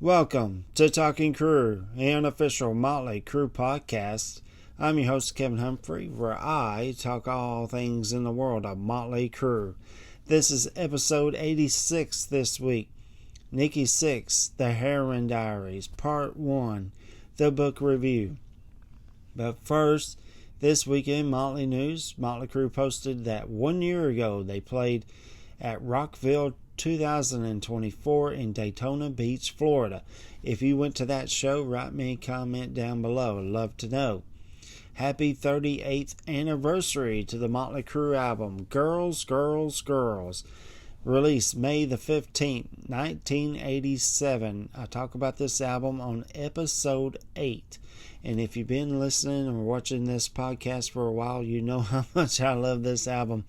Welcome to Talking Crue, an unofficial Motley Crue podcast. I'm your host, Kevin Humphrey, where I talk all things in the world of Motley Crue. This is episode 86 this week. Nikki Sixx, The Heroin Diaries, Part 1, the book review. But first, this weekend, Motley news. Motley Crue posted that 1 year ago they played at Rockville 2024 in Daytona Beach, Florida. If you went to that show, write me a comment down below. I'd love to know. Happy 38th anniversary to the Motley Crue album, Girls, Girls, Girls. Released May the 15th, 1987. I talk about this album on episode 8. And if you've been listening or watching this podcast for a while, you know how much I love this album.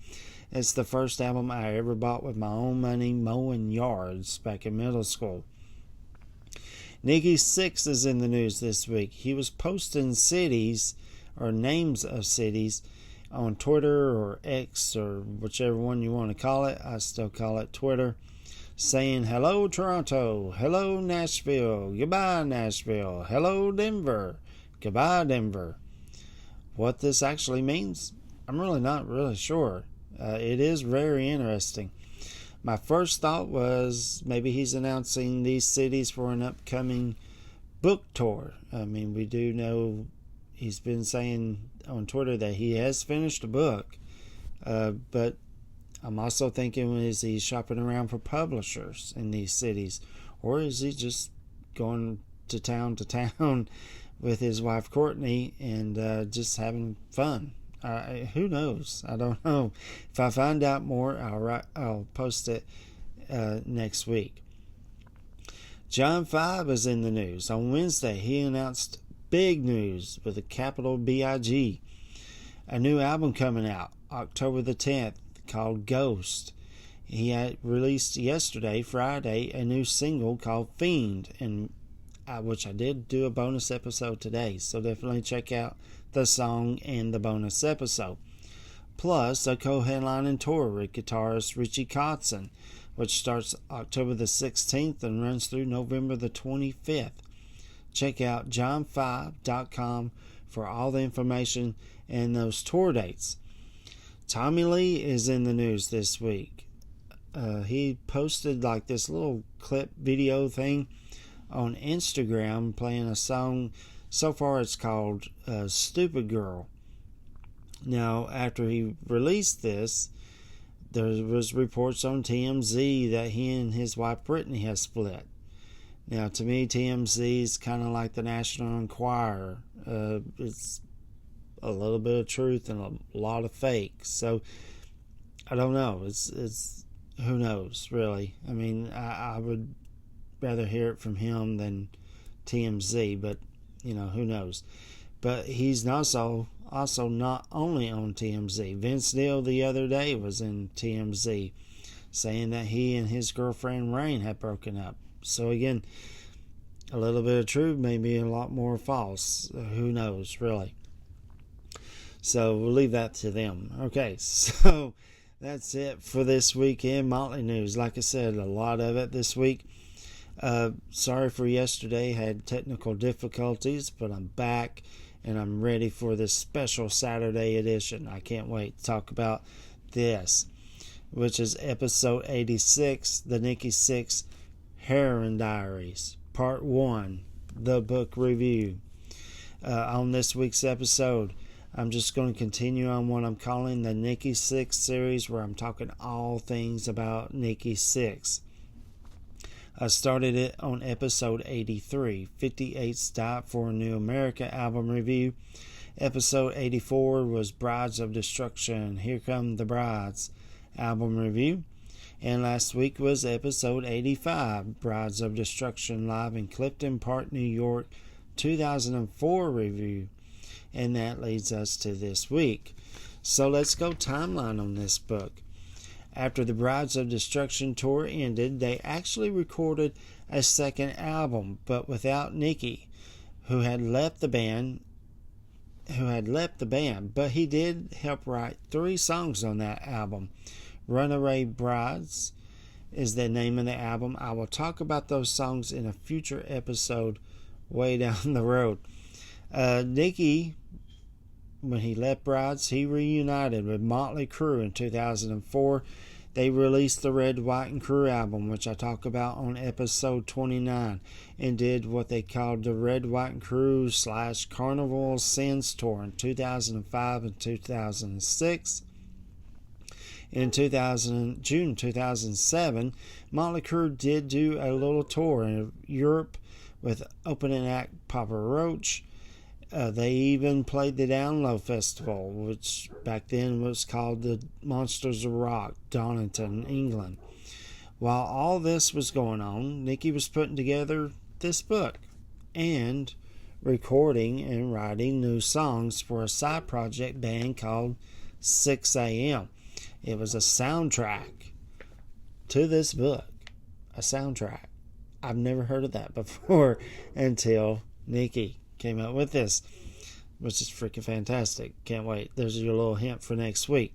It's the first album I ever bought with my own money mowing yards back in middle school. Nikki Sixx is in the news this week. He was posting cities or names of cities on Twitter or X or whichever one you want to call it. I still call it Twitter. Saying, hello Toronto, hello Nashville, goodbye Nashville, hello Denver, goodbye Denver. What this actually means, I'm really not really sure. It is very interesting. My first thought was maybe he's announcing these cities for an upcoming book tour. I mean, we do know he's been saying on Twitter that he has finished a book. But I'm also thinking, is he shopping around for publishers in these cities? Or is he just going to town with his wife Courtney and just having fun? Who knows? I don't know. If I find out more, I'll post it next week. John 5 is in the news. On Wednesday, he announced big news with a capital B-I-G. A new album coming out October the 10th called Ghost. He had released yesterday, Friday, a new single called Fiend, and which I did do a bonus episode today. So definitely check out the song and the bonus episode. Plus a co-headlining tour with guitarist Richie Kotzen, which starts October the 16th and runs through November the 25th. Check out john5.com for all the information and those tour dates. Tommy Lee is in the news this week. He posted like this little clip video thing on Instagram playing a song. So far it's called Stupid Girl. Now, after he released this, there was reports on TMZ that he and his wife Brittany has split. Now, to me, TMZ is kind of like the National Enquirer. It's a little bit of truth and a lot of fake. So, I don't know. It's who knows, really. I mean, I would rather hear it from him than TMZ, but you know, who knows. But he's also not only on TMZ. Vince Neil the other day was in TMZ saying that he and his girlfriend Rain had broken up. So again, a little bit of truth, maybe a lot more false. Who knows, really. So we'll leave that to them. Okay, so that's it for this weekend. Motley news. Like I said, a lot of it this week. Sorry for yesterday, had technical difficulties, but I'm back and I'm ready for this special Saturday edition. I can't wait to talk about this, which is episode 86, the Nikki Sixx Heroin Diaries, Part 1, the book review. On this week's episode, I'm just going to continue on what I'm calling the Nikki Sixx series, where I'm talking all things about Nikki Sixx. I started it on episode 83, 58's Die for a New America album review. Episode 84 was Brides of Destruction, Here Come the Brides album review. And last week was episode 85, Brides of Destruction live in Clifton Park, New York, 2004 review. And that leads us to this week. So let's go timeline on this book. After the Brides of Destruction tour ended, they actually recorded a second album, but without Nikki, who had left the band. But he did help write 3 songs on that album: Runaway Brides, is the name of the album. I will talk about those songs in a future episode way down the road. Nikki, when he left Brides, he reunited with Motley Crue in 2004. They released the Red, White, and Crue album, which I talk about on episode 29, and did what they called the Red, White, and Crue / Carnival Sins tour in 2005 and 2006. In June 2007, Motley Crue did do a little tour in Europe with opening act Papa Roach. They even played the Down Low Festival, which back then was called the Monsters of Rock, Donington, England. While all this was going on, Nikki was putting together this book and recording and writing new songs for a side project band called 6 a.m. It was a soundtrack to this book. A soundtrack. I've never heard of that before until Nikki came up with this, which is freaking fantastic. Can't wait. There's your little hint for next week.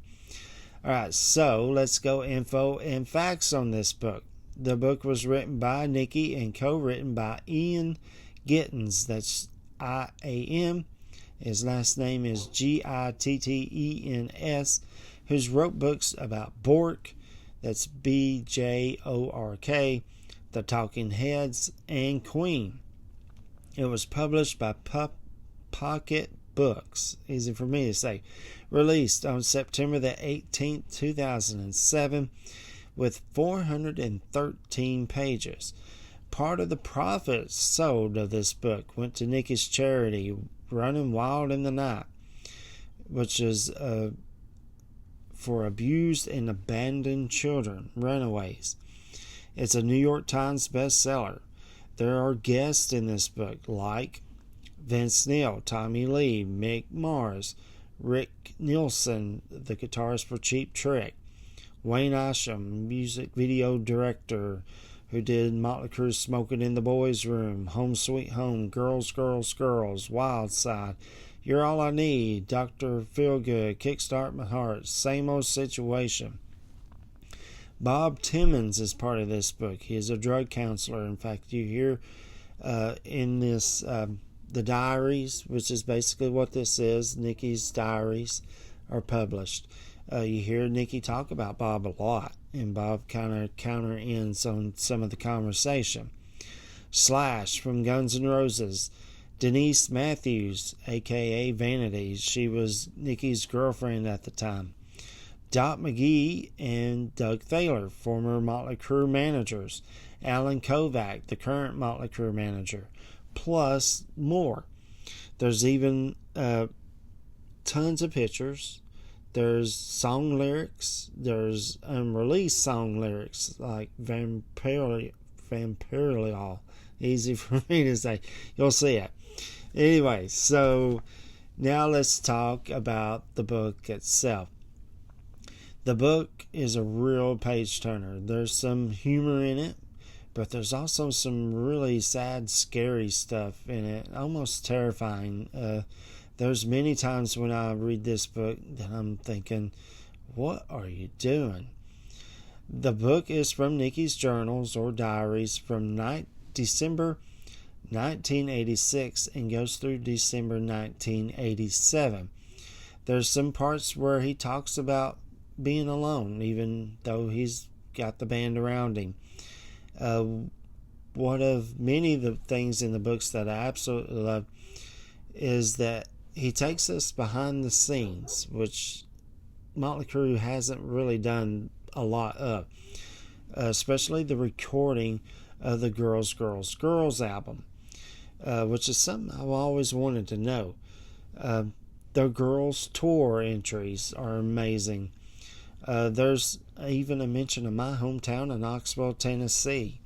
Alright, so let's go info and facts on this book. The book was written by Nikki and co-written by Ian Gittens. That's I-A-M. His last name is Gittens, who's wrote books about Bork, that's Bjork, The Talking Heads, and Queen. It was published by Pocket Books, easy for me to say, released on September the 18th, 2007, with 413 pages. Part of the profits sold of this book went to Nikki's charity, Running Wild in the Night, which is for abused and abandoned children, runaways. It's a New York Times bestseller. There are guests in this book like Vince Neil, Tommy Lee, Mick Mars, Rick Nielsen, the guitarist for Cheap Trick, Wayne Isham, music video director who did Motley Crue's Smoking in the Boys' Room, Home Sweet Home, Girls, Girls, Girls, Wild Side, You're All I Need, Dr. Feelgood, Kickstart My Heart, Same Old Situation. Bob Timmons is part of this book. He is a drug counselor. In fact, you hear in this the diaries, which is basically what this is. Nikki's diaries are published. You hear Nikki talk about Bob a lot, and Bob kind of counter-ends on some of the conversation. Slash from Guns N' Roses. Denise Matthews, a.k.a. Vanity. She was Nikki's girlfriend at the time. Doc McGee and Doug Thaler, former Motley Crue managers. Alan Kovac, the current Motley Crue manager. Plus more. There's even tons of pictures. There's song lyrics. There's unreleased song lyrics like Vampirial. Easy for me to say. You'll see it. Anyway, so now let's talk about the book itself. The book is a real page turner. There's some humor in it, but there's also some really sad, scary stuff in it, almost terrifying. There's many times when I read this book that I'm thinking, what are you doing? The book is from Nikki's journals or diaries from December 1986 and goes through December 1987. There's some parts where he talks about being alone, even though he's got the band around him. One of many of the things in the books that I absolutely love is that he takes us behind the scenes, which Motley Crue hasn't really done a lot of, especially the recording of the Girls, Girls, Girls album, which is something I've always wanted to know. The Girls tour entries are amazing. There's even a mention of my hometown of Knoxville, Tennessee.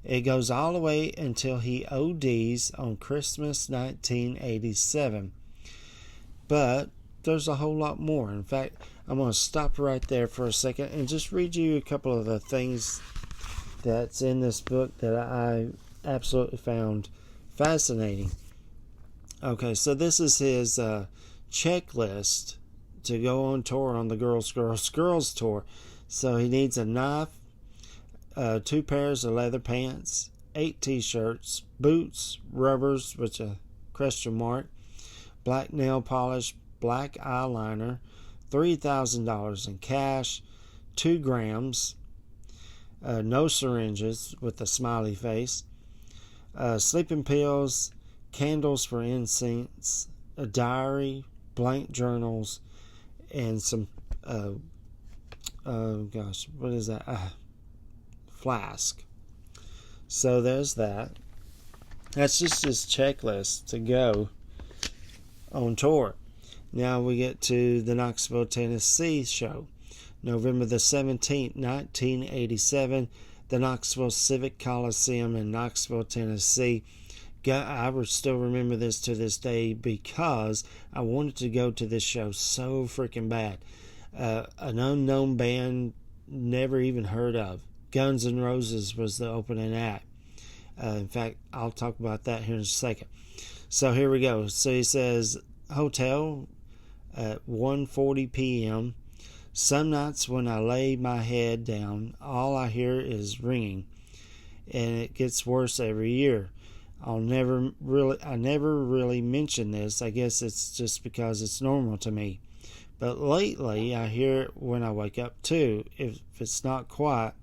It goes all the way until he ODs on Christmas 1987. But there's a whole lot more. In fact, I'm going to stop right there for a second and just read you a couple of the things that's in this book that I absolutely found fascinating. Okay, so this is his checklist to go on tour on the Girls, Girls, Girls tour. So he needs a knife, 2 pairs of leather pants, 8 t-shirts, boots, rubbers, which a question mark, black nail polish, black eyeliner, $3,000 in cash, 2 grams, no syringes with a smiley face, sleeping pills, candles for incense, a diary, blank journals, and some, what is that? Flask. So there's that. That's just his checklist to go on tour. Now we get to the Knoxville, Tennessee show. November the 17th, 1987, the Knoxville Civic Coliseum in Knoxville, Tennessee. I would still remember this to this day because I wanted to go to this show so freaking bad. An unknown band, never even heard of. Guns N' Roses was the opening act. In fact, I'll talk about that here in a second. So here we go. So he says, hotel at 1:40 p.m. Some nights when I lay my head down, all I hear is ringing, and it gets worse every year. I never really mention this. I guess it's just because it's normal to me. But lately, I hear it when I wake up too. If it's not quiet,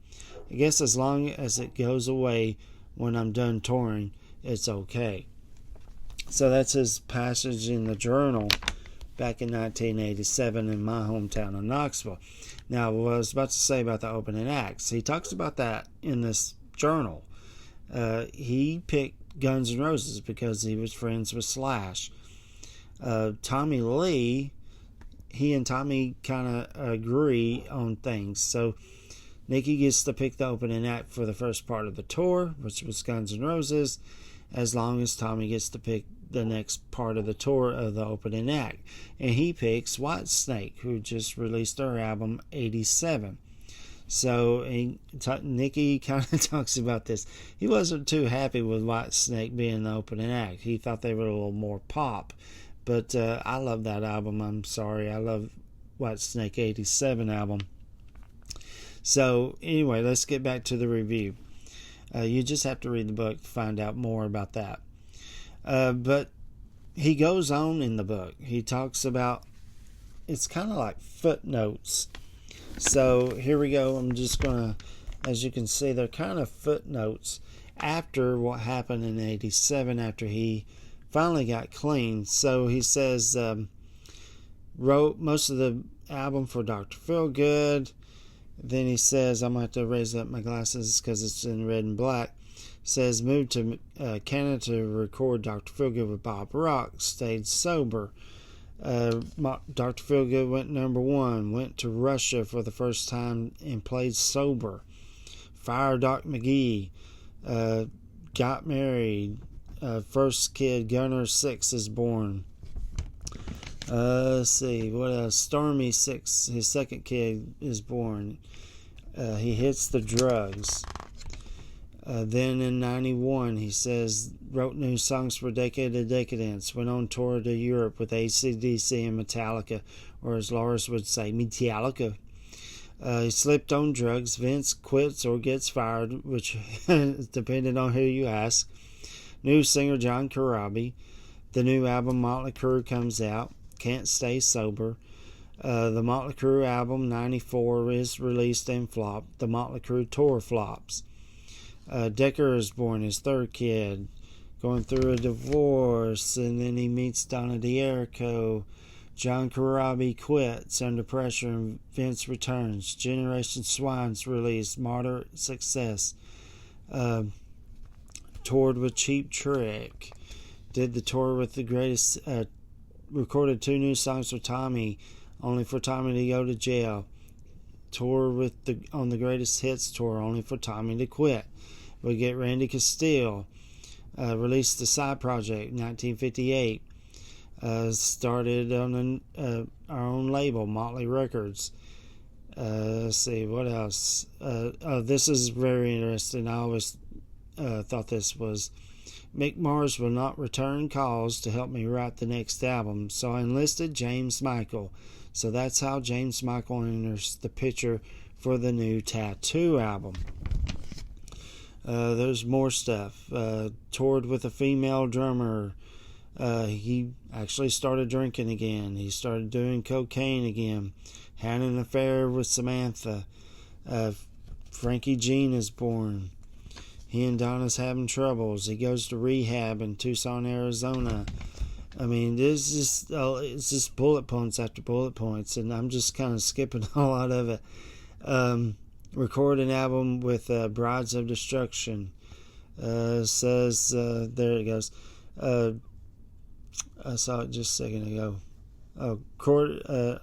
I guess as long as it goes away when I'm done touring, it's okay. So that's his passage in the journal back in 1987 in my hometown of Knoxville. Now, what I was about to say about the opening acts, he talks about that in this journal. He picked Guns N' Roses because he was friends with Slash. Tommy Lee, he and Tommy kind of agree on things. So Nikki gets to pick the opening act for the first part of the tour, which was Guns N' Roses, as long as Tommy gets to pick the next part of the tour of the opening act. And he picks Whitesnake, who just released their album 87. So Nikki kind of talks about this. He wasn't too happy with Whitesnake being the opening act. He thought they were a little more pop. But I love that album. I'm sorry. I love Whitesnake 87 album. So anyway, let's get back to the review. You just have to read the book to find out more about that. But he goes on in the book. He talks about, it's kind of like footnotes. So here we go. I'm just going to, as you can see, they're kind of footnotes after what happened in 87, after he finally got clean. So he says, wrote most of the album for Dr. Feelgood. Then he says, I'm going to have to raise up my glasses because it's in red and black. Says, moved to Canada to record Dr. Feelgood with Bob Rock. Stayed sober. Dr. Feelgood went number 1. Went to Russia for the first time and played sober. Fired Doc McGee. Got married. First kid, Gunner Sixx, is born. Let's see, what else? Stormy Sixx, his second kid, is born. He hits the drugs. Then in 91, he says, wrote new songs for Decade of Decadence, went on tour to Europe with AC/DC and Metallica, or as Lars would say, Metallica. He slipped on drugs. Vince quits or gets fired, which depending on who you ask. New singer John Corabi. The new album Motley Crue comes out. Can't stay sober. The Motley Crue album 94 is released and flopped. The Motley Crue tour flops. Decker is born, his third kid, going through a divorce, and then he meets Donna D'Errico. John Corabi quits under pressure and Vince returns. Generation Swine's released, moderate success. Toured with Cheap Trick. Did the tour with the greatest, recorded 2 new songs for Tommy, only for Tommy to go to jail. Tour with on the Greatest Hits tour, only for Tommy to quit. We get Randy Castile. Released the Side Project, 1958. Started on our own label, Motley Records. Let's see, what else? This is very interesting. I always thought this was, Mick Mars will not return calls to help me write the next album, so I enlisted James Michael. So that's how James Michael enters the picture for the new Tattoo album. There's more stuff. Toured with a female drummer. He actually started drinking again. He started doing cocaine again. Had an affair with Samantha. Frankie Jean is born. He and Donna's having troubles. He goes to rehab in Tucson, Arizona. I mean, it's just bullet points after bullet points, and I'm just kind of skipping a lot of it. Record an album with Brides of Destruction. Says, there it goes. I saw it just a second ago.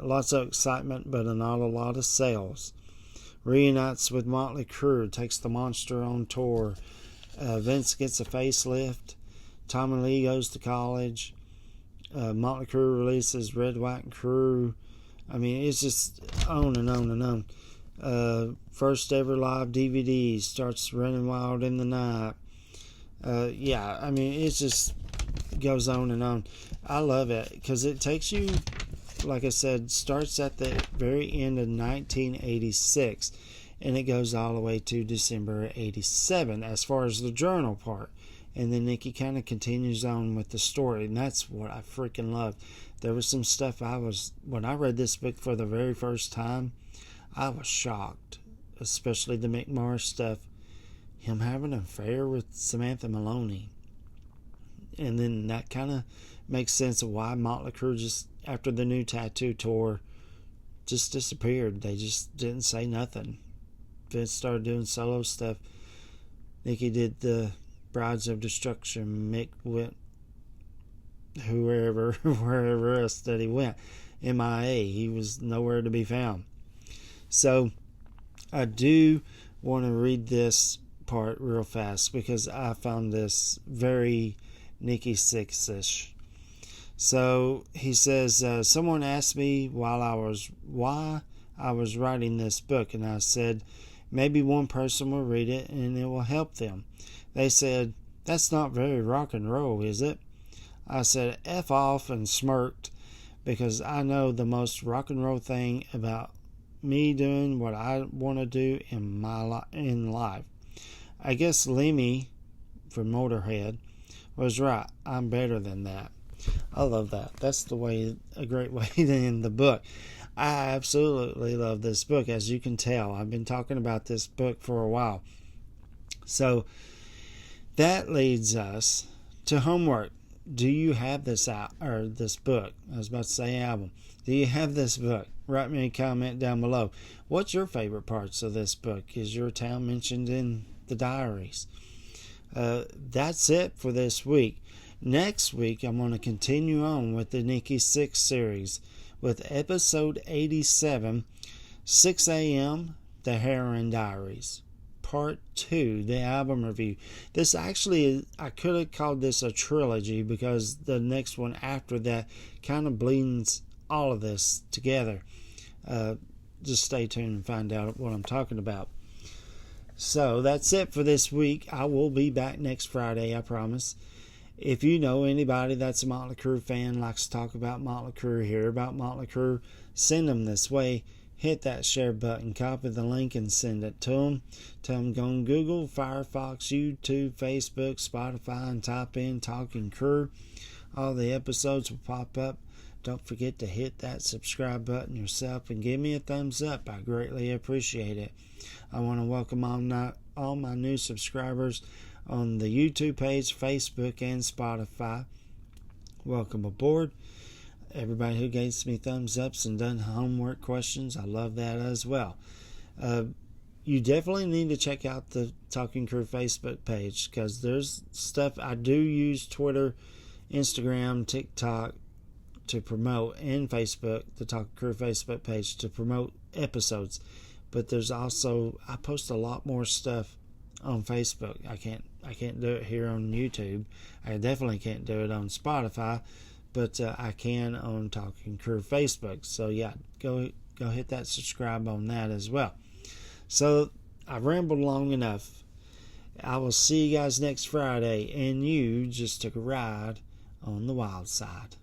Lots of excitement, but not a lot of sales. Reunites with Motley Crue, takes the monster on tour. Vince gets a facelift. Tommy Lee goes to college. Motley Crue releases Red, White, and Crue. I mean, it's just on and on and on. First ever live DVD, starts running wild in the night. Yeah, I mean, it just goes on and on. I love it because it takes you, like I said, starts at the very end of 1986 and it goes all the way to December 87 as far as the journal part. And then Nikki kind of continues on with the story, and that's what I freaking love. There was some stuff when I read this book for the very first time, I was shocked, especially the Mick Mars stuff. Him having an affair with Samantha Maloney. And then that kind of makes sense of why Motley Crue just, after the new Tattoo tour, just disappeared. They just didn't say nothing. Vince started doing solo stuff. Nikki did the Brides of Destruction. Mick went wherever else that he went. MIA. He was nowhere to be found. So I do want to read this part real fast because I found this very Nikki Sixx-ish. So he says, someone asked me why I was writing this book, and I said maybe one person will read it and it will help them. They said, that's not very rock and roll, is it? I said, F off, and smirked because I know the most rock and roll thing about me doing what I want to do in life. I guess Lemmy from Motorhead was right. I'm better than that. I love that. That's a great way to end the book. I absolutely love this book, as you can tell. I've been talking about this book for a while. So that leads us to homework. Do you have this book? I was about to say album. Do you have this book? Write me a comment down below. What's your favorite parts of this book? Is your town mentioned in the diaries? That's it for this week. Next week, I'm going to continue on with the Nikki Sixx series with episode 87, 6 a.m., the Heroin Diaries. Part 2, the album review. This actually, I could have called this a trilogy because the next one after that kind of blends all of this together. Just stay tuned and find out what I'm talking about. So that's it for this week. I will be back next Friday, I promise. If you know anybody that's a Motley Crue fan, likes to talk about Motley Crue, hear about Motley Crue, send them this way. Hit that share button, copy the link, and send it to them. Tell them go on Google, Firefox, YouTube, Facebook, Spotify, and type in Talking Crue. All the episodes will pop up. Don't forget to hit that subscribe button yourself and give me a thumbs up. I greatly appreciate it. I want to welcome all my new subscribers on the YouTube page, Facebook, and Spotify. Welcome aboard. Everybody who gives me thumbs ups and done homework questions, I love that as well. You definitely need to check out the Talking Crue Facebook page because there's stuff. I do use Twitter, Instagram, TikTok to promote, and Facebook, the Talking Crue Facebook page, to promote episodes. But there's also, I post a lot more stuff on Facebook. I can't do it here on YouTube. I definitely can't do it on Spotify, but I can on Talking Crue Facebook. So yeah, go hit that subscribe on that as well. So I've rambled long enough. I will see you guys next Friday, and you just took a ride on the wild side.